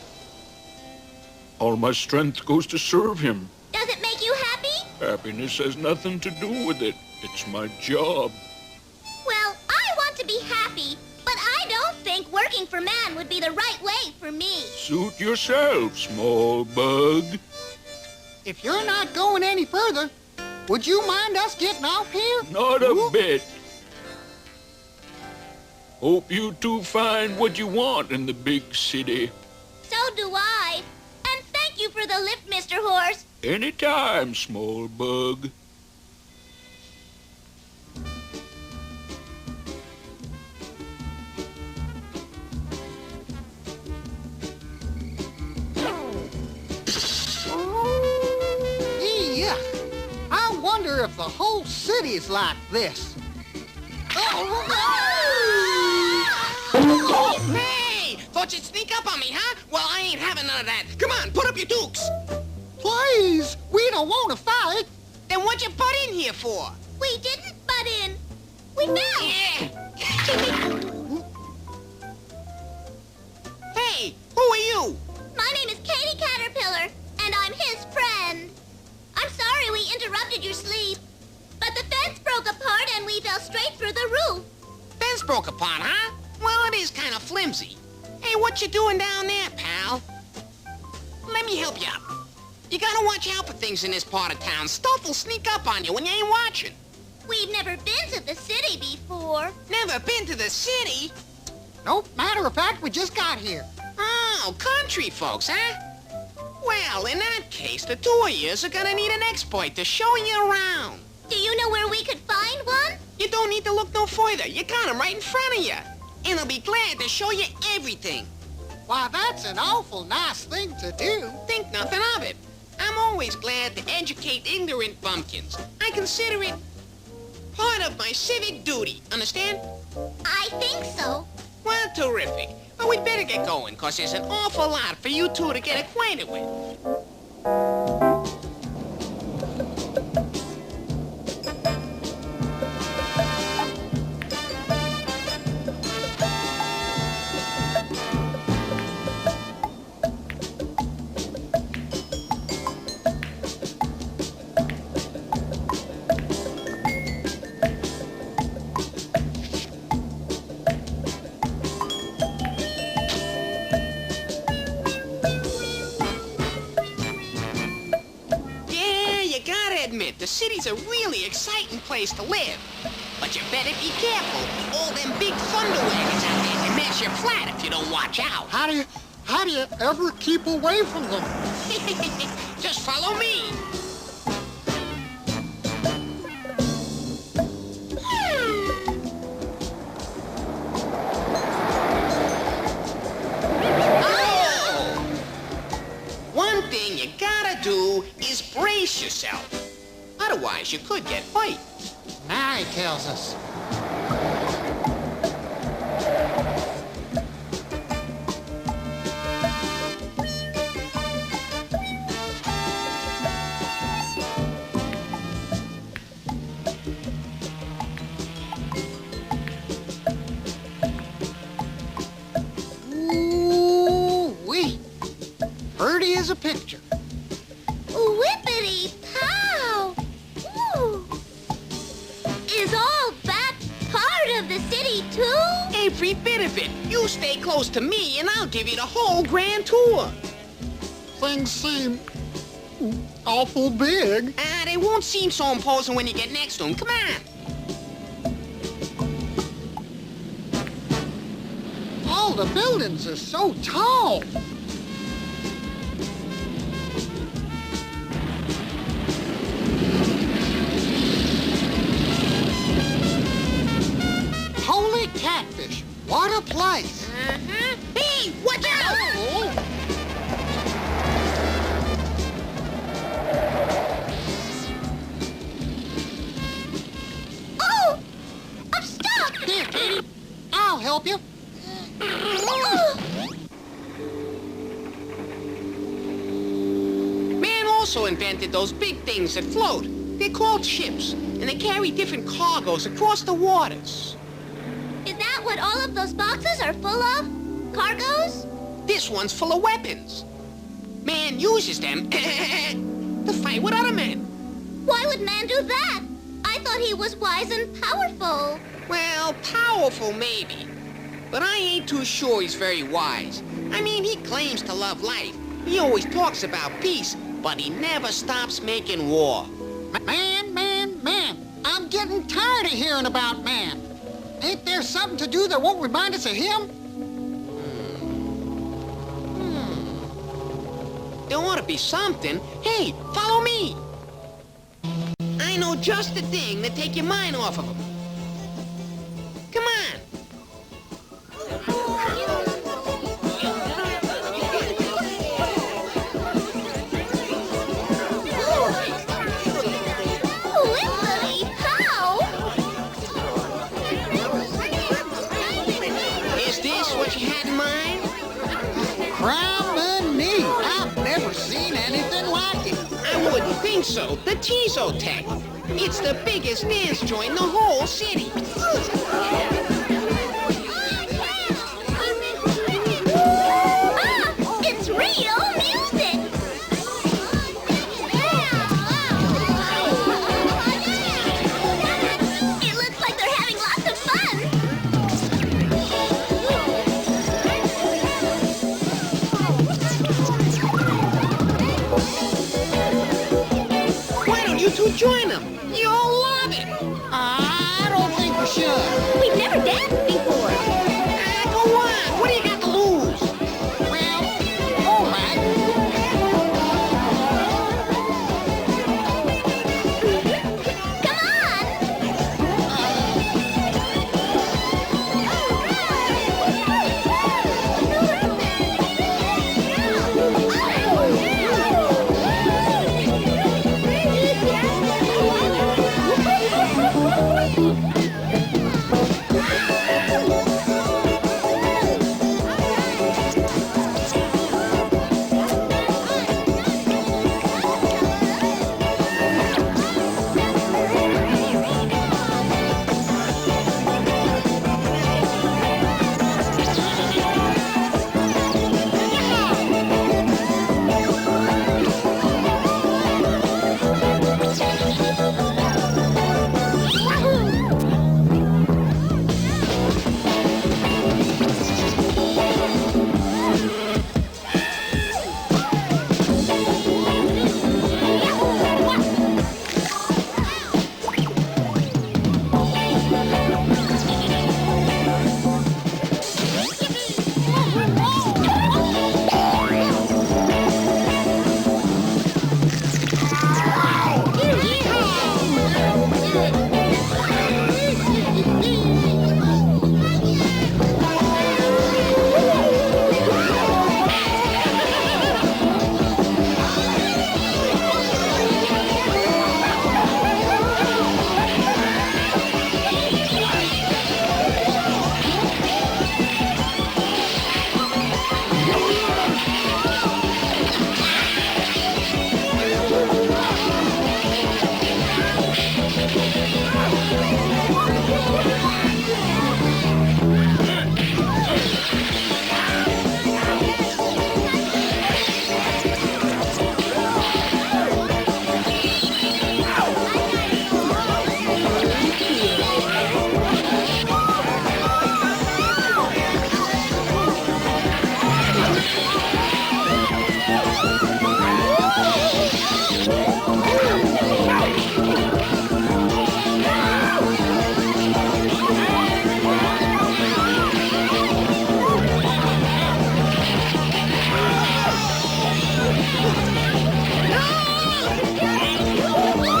All my strength goes to serve him. Does it make you happy? Happiness has nothing to do with it. It's my job. Well, I want to be happy, but I don't think working for man would be the right way for me. Suit yourself, small bug. If you're not going any further, would you mind us getting off here? Not a bit. Hope you two find what you want in the big city. So do I. And thank you for the lift, Mr. Horse. Anytime, small bug. if the whole city's like this. Hey! Thought you'd sneak up on me, huh? Well, I ain't having none of that. Come on, put up your dukes. Please, we don't want to fight. Then what'd you butt in here for? We didn't butt in. We fell. Yeah. Hey, who are you? My name is Katy Caterpillar, and I'm his friend. I'm sorry we interrupted your sleep, but the fence broke apart and we fell straight through the roof. Fence broke apart, huh? Well, it is kind of flimsy. Hey, what you doing down there, pal? Let me help you out. You gotta watch out for things in this part of town. Stuff will sneak up on you when you ain't watching. We've never been to the city before. Never been to the city? Nope, matter of fact, we just got here. Oh, country folks, huh? Well, in that case, the two of yous are gonna need an expert to show you around. Do you know where we could find one? You don't need to look no further. You got him right in front of you. And he'll be glad to show you everything. Why, that's an awful nice thing to do. Think nothing of it. I'm always glad to educate ignorant bumpkins. I consider it part of my civic duty. Understand? I think so. Well, terrific. Well, we'd better get going, because there's an awful lot for you two to get acquainted with. The city's a really exciting place to live. But you better be careful. All them big thunder wagons out there can mess you flat if you don't watch out. How do you ever keep away from them? Just follow me. Oh! One thing you gotta do is brace yourself. Otherwise, you could get hurt. Now he tells us. Ooh-wee. Pretty as a picture. Whippity pow! Ooh. Is all that part of the city too? Every bit of it. You stay close to me and I'll give you the whole grand tour. Things seem awful big. They won't seem so imposing when you get next to them. Come on. All the buildings are so tall. Holy catfish, what a place. Uh-huh. Hey, watch out! Oh! I'm stuck! Here, Katy, I'll help you. Man also invented those big things that float. They're called ships, and they carry different cargoes across the waters. Is that what all of those boxes are full of? Cargoes? This one's full of weapons. Man uses them to fight with other men. Why would man do that? I thought he was wise and powerful. Well, powerful maybe. But I ain't too sure he's very wise. I mean, he claims to love life. He always talks about peace, but he never stops making war. Man. I'm getting tired of hearing about man. Ain't there something to do that won't remind us of him? There ought to be something. Hey, follow me. I know just the thing to take your mind off of him. Come on. think so. The Tech. It's the biggest dance joint in the whole city. It's real music! It looks like they're having lots of fun! Why don't you two join them? You'll love it. I don't think we should. We've never danced before. Go on. What do you got to lose? Well, all right. Come on!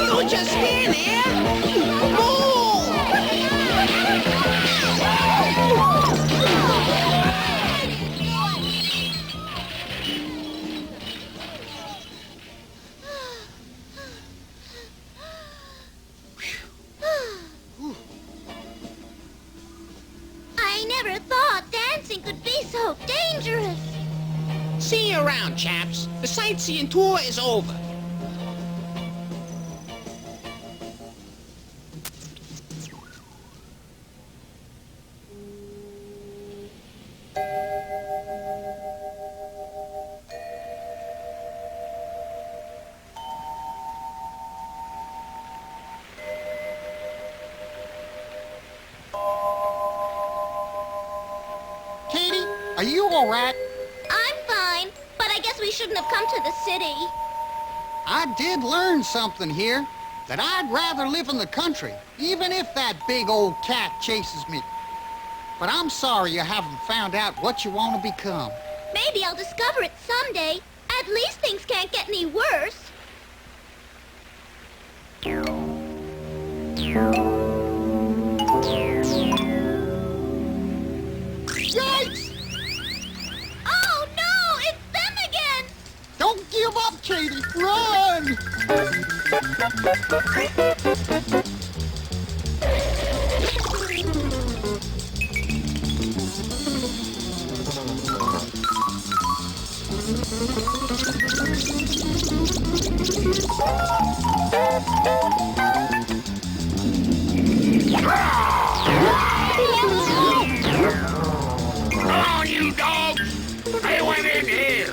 Don't just stand there. I never thought dancing could be so dangerous. See you around, chaps. The sightseeing tour is over. Katy, are you all right? I'm fine, but I guess we shouldn't have come to the city. I did learn something here, that I'd rather live in the country, even if that big old cat chases me. But I'm sorry you haven't found out what you want to become. Maybe I'll discover it someday. At least things can't get any worse. Yikes! Oh no, it's them again! Don't give up, Katy! Run! Come on, you dogs! I went in here!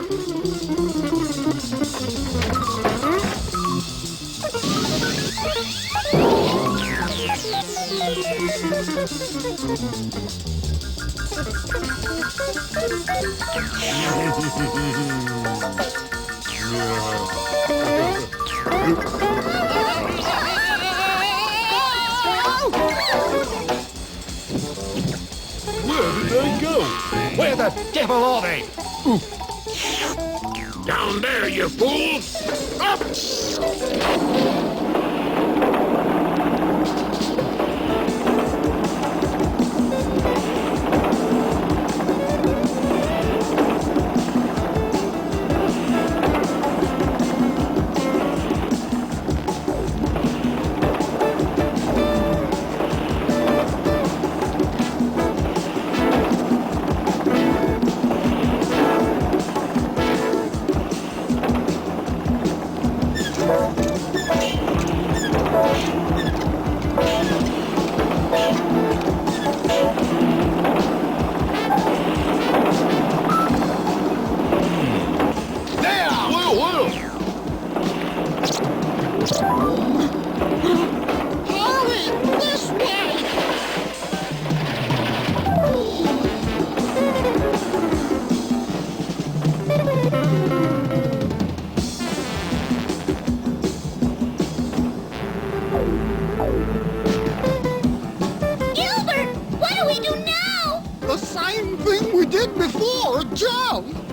Where did they go? Where the devil are they? Down there, you fools! Up!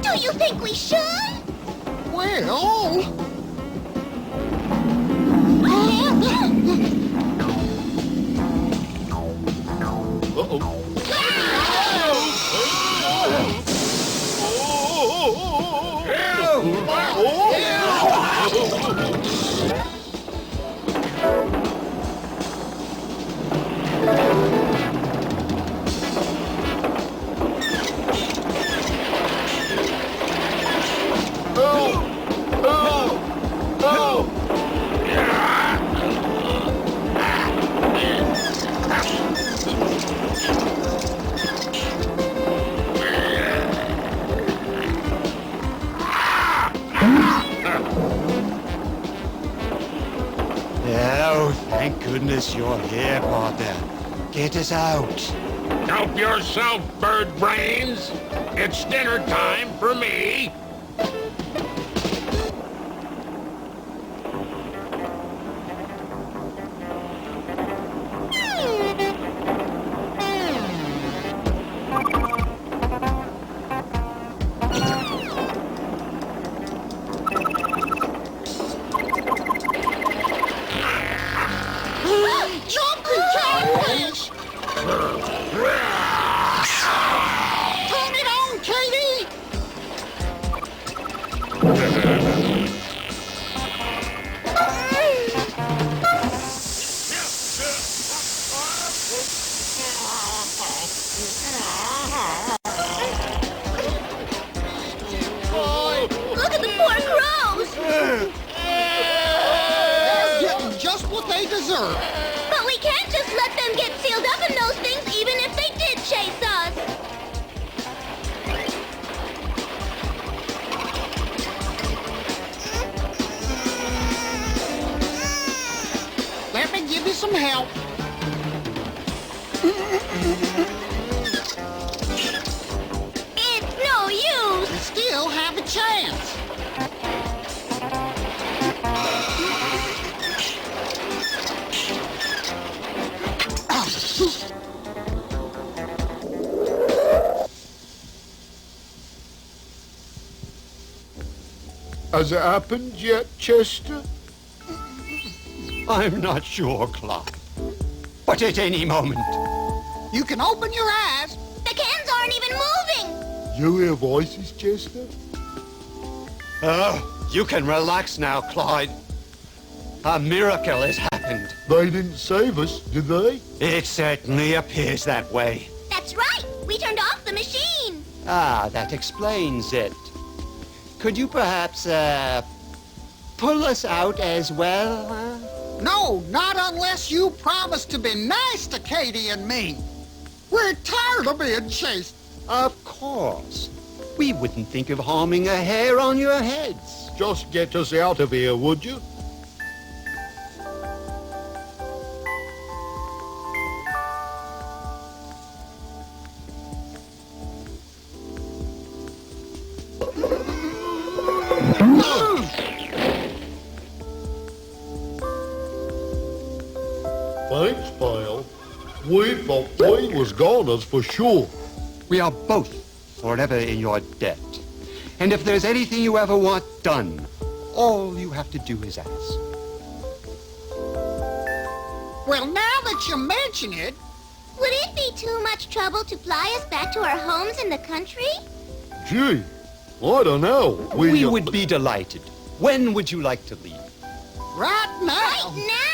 Do you think we should? Well... Oh, thank goodness you're here, partner. Get us out. Help yourself, bird brains. It's dinner time for me. Jumping catfish! Turn it on, Katy! Look at the poor crows! They're getting just what they deserve. But we can't just let them get sealed up in those things even if they did chase us. Let me give you some help. It's no use. You still have a chance. Has it happened yet, Chester? I'm not sure, Clyde. But at any moment. You can open your eyes. The cans aren't even moving. You hear voices, Chester? Oh, you can relax now, Clyde. A miracle has happened. They didn't save us, did they? It certainly appears that way. That's right. We turned off the machine. Ah, that explains it. Could you perhaps, pull us out as well, huh? No, not unless you promise to be nice to Katy and me. We're tired of being chased. Of course. We wouldn't think of harming a hair on your heads. Just get us out of here, would you? Thanks, pal. We thought we was goners for sure. We are both forever in your debt. And if there's anything you ever want done, all you have to do is ask. Well, now that you mention it... Would it be too much trouble to fly us back to our homes in the country? Gee, I don't know. We would be delighted. When would you like to leave? Right now. Right now!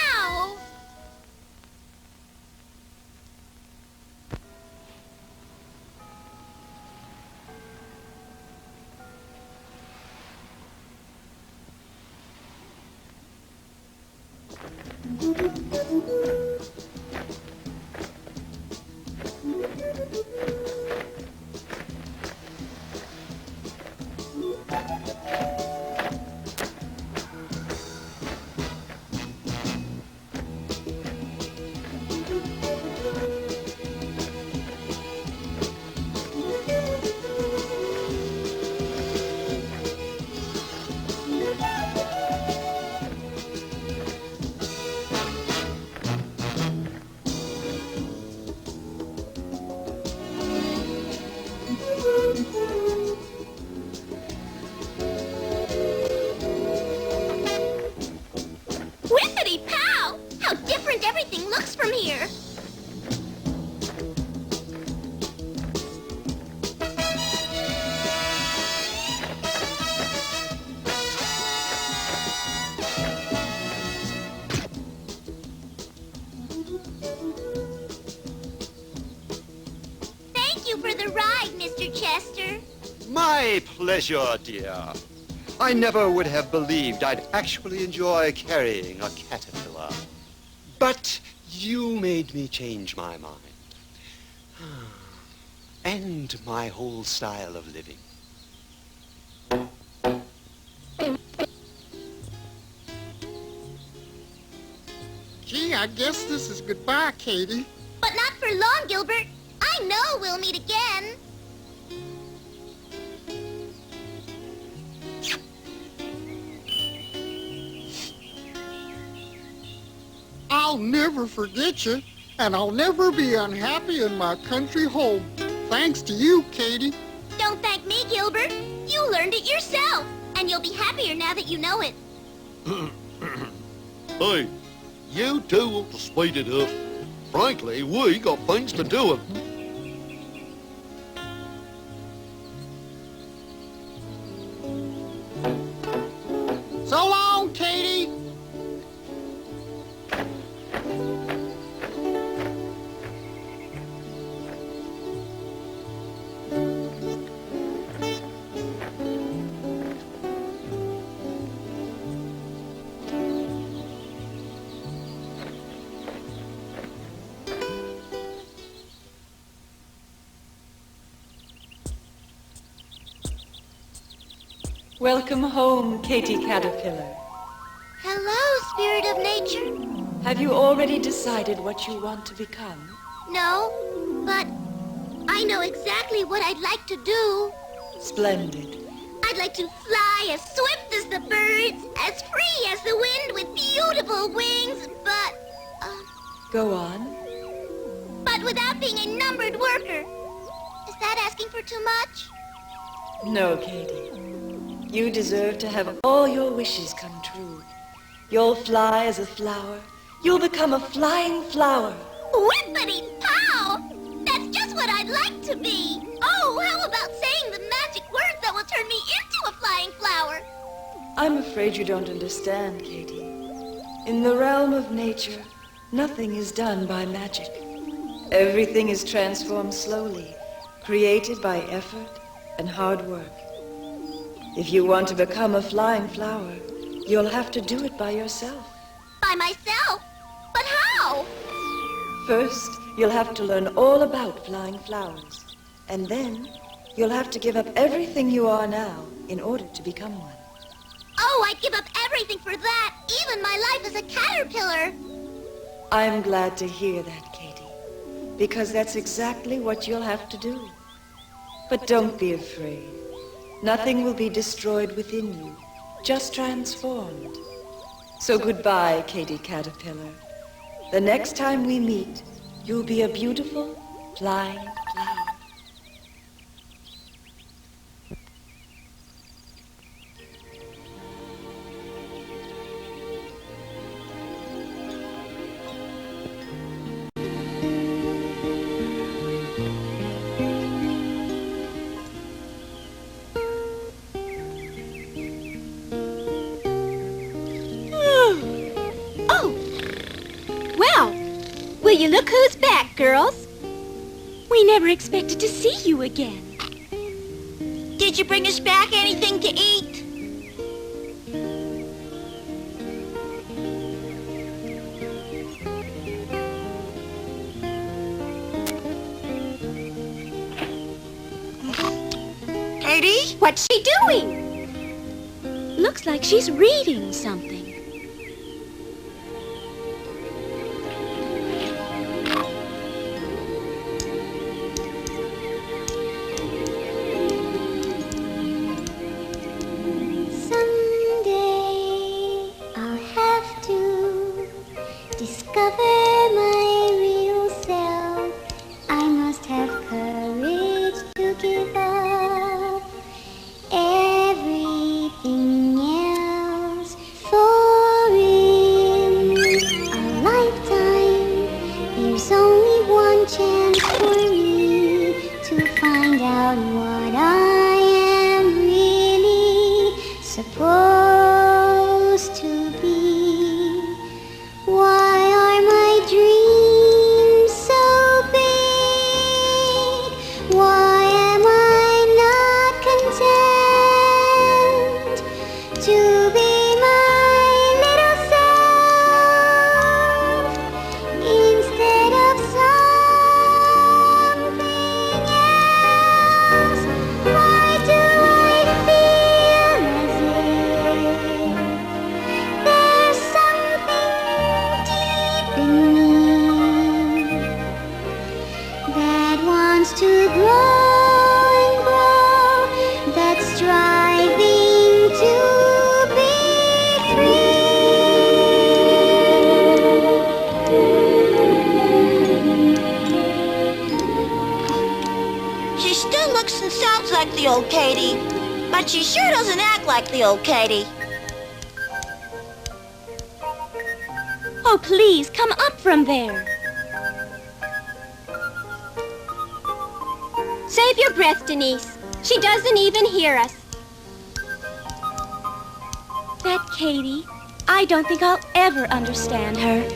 Whippity-pow! How different everything looks from here. Thank you for the ride, Mr. Chester. My pleasure, dear. I never would have believed I'd actually enjoy carrying a caterpillar. But you made me change my mind. And my whole style of living. Gee, I guess this is goodbye, Katy. But not for long, Gilbert. I know we'll meet again. I'll never forget you, and I'll never be unhappy in my country home. Thanks to you, Katy. Don't thank me, Gilbert. You learned it yourself, and you'll be happier now that you know it. Hey, you two want to speed it up. Frankly, we got things to do. So long, Katy. Welcome home, Katy Caterpillar. Hello, Spirit of Nature. Have you already decided what you want to become? No, but I know exactly what I'd like to do. Splendid. I'd like to fly as swift as the birds, as free as the wind with beautiful wings, but... Go on. But without being a numbered worker. Is that asking for too much? No, Katy. You deserve to have all your wishes come true. You'll fly as a flower. You'll become a flying flower. Whippity-pow! That's just what I'd like to be. Oh, how about saying the magic words that will turn me into a flying flower? I'm afraid you don't understand, Katy. In the realm of nature, nothing is done by magic. Everything is transformed slowly, created by effort and hard work. If you want to become a flying flower, you'll have to do it by yourself. By myself. But how? First, you'll have to learn all about flying flowers. And then, you'll have to give up everything you are now in order to become one. Oh, I'd give up everything for that, even my life as a caterpillar. I'm glad to hear that, Katy, because that's exactly what you'll have to do. But don't be afraid. Nothing will be destroyed within you, just transformed. So goodbye, Katy Caterpillar. The next time we meet, you'll be a beautiful flying flower. Will you look who's back, girls? We never expected to see you again. Did you bring us back anything to eat? Katy? What's she doing? Looks like she's reading something. Discover my real self. I must have courage to give up everything else for in a lifetime. There's only one chance for me to find out what I am really supposed to be. Why are my dreams so big? Why am I not content to be my little self instead of something else? Why do I feel as if there's something in me that wants to grow and grow, that's striving to be free. She still looks and sounds like the old Katy, but she sure doesn't act like the old Katy. Oh, please, come up from there. Save your breath, Denise. She doesn't even hear us. That Katy, I don't think I'll ever understand her.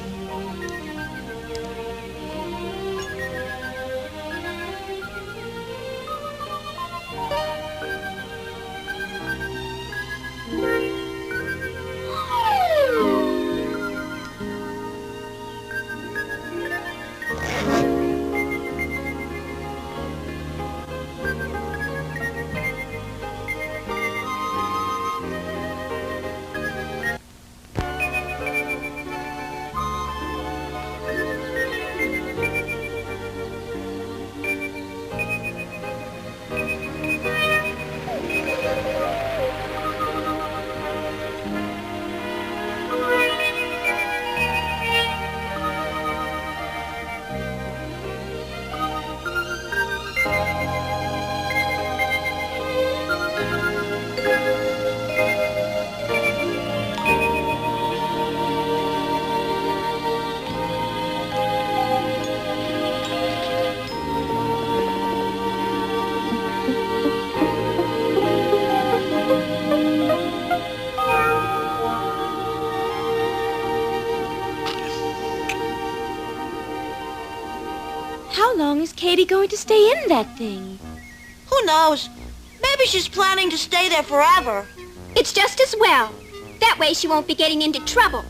How long is Katy going to stay in that thing? Who knows? Maybe she's planning to stay there forever. It's just as well. That way she won't be getting into trouble.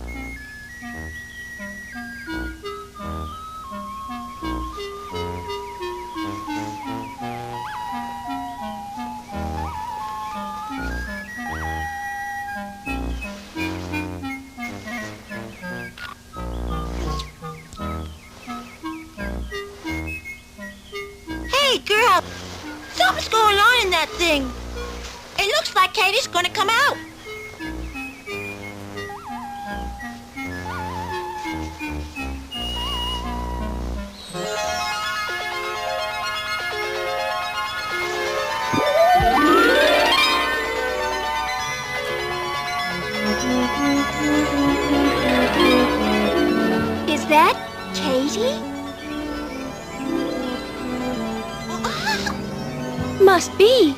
Hey, girl. Something's going on in that thing. It looks like Katy's gonna come out. Is that Katy? Must be.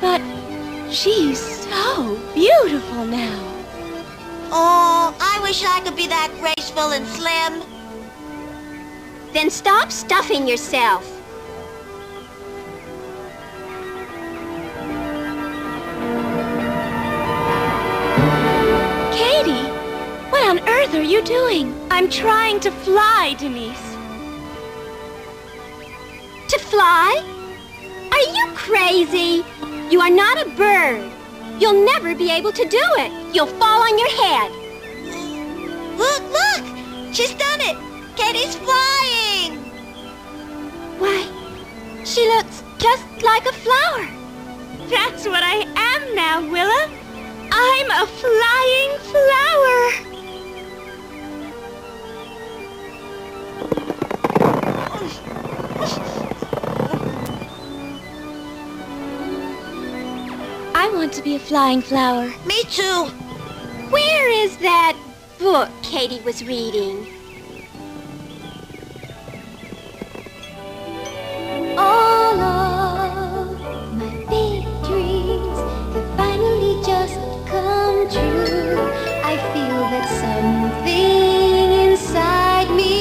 But she's so beautiful now. Oh, I wish I could be that graceful and slim. Then stop stuffing yourself. Katy, what on earth are you doing? I'm trying to fly, Denise. To fly? Are you crazy? You are not a bird. You'll never be able to do it. You'll fall on your head. Look, look! She's done it! Katy's flying! Why, she looks just like a flower. That's what I am now, Willa. I'm a flying flower. I want to be a flying flower. Me too. Where is that book Katy was reading? All of my big dreams have finally just come true. I feel that something inside me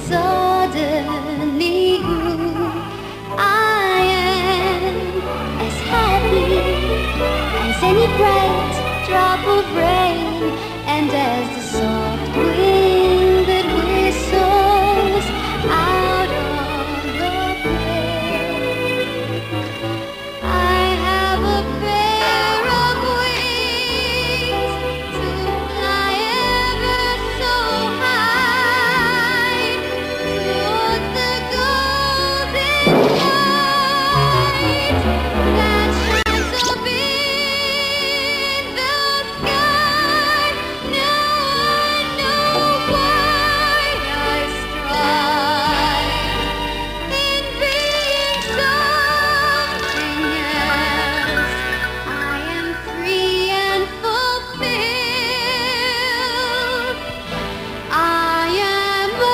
suddenly grew. I am as happy as any bright drop of rain, and as the soft wind that whistles out of the plain. I have a pair of wings to fly ever so high toward the golden light that shines up in the sky. Now I know why I strive in being something else. I am free and fulfilled. I am a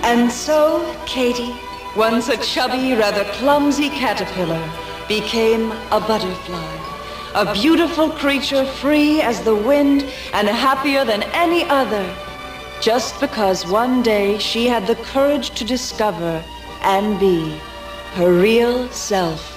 And so, Katy, once a chubby, rather clumsy caterpillar, became a butterfly. A beautiful creature, free as the wind and happier than any other. Just because one day she had the courage to discover and be her real self.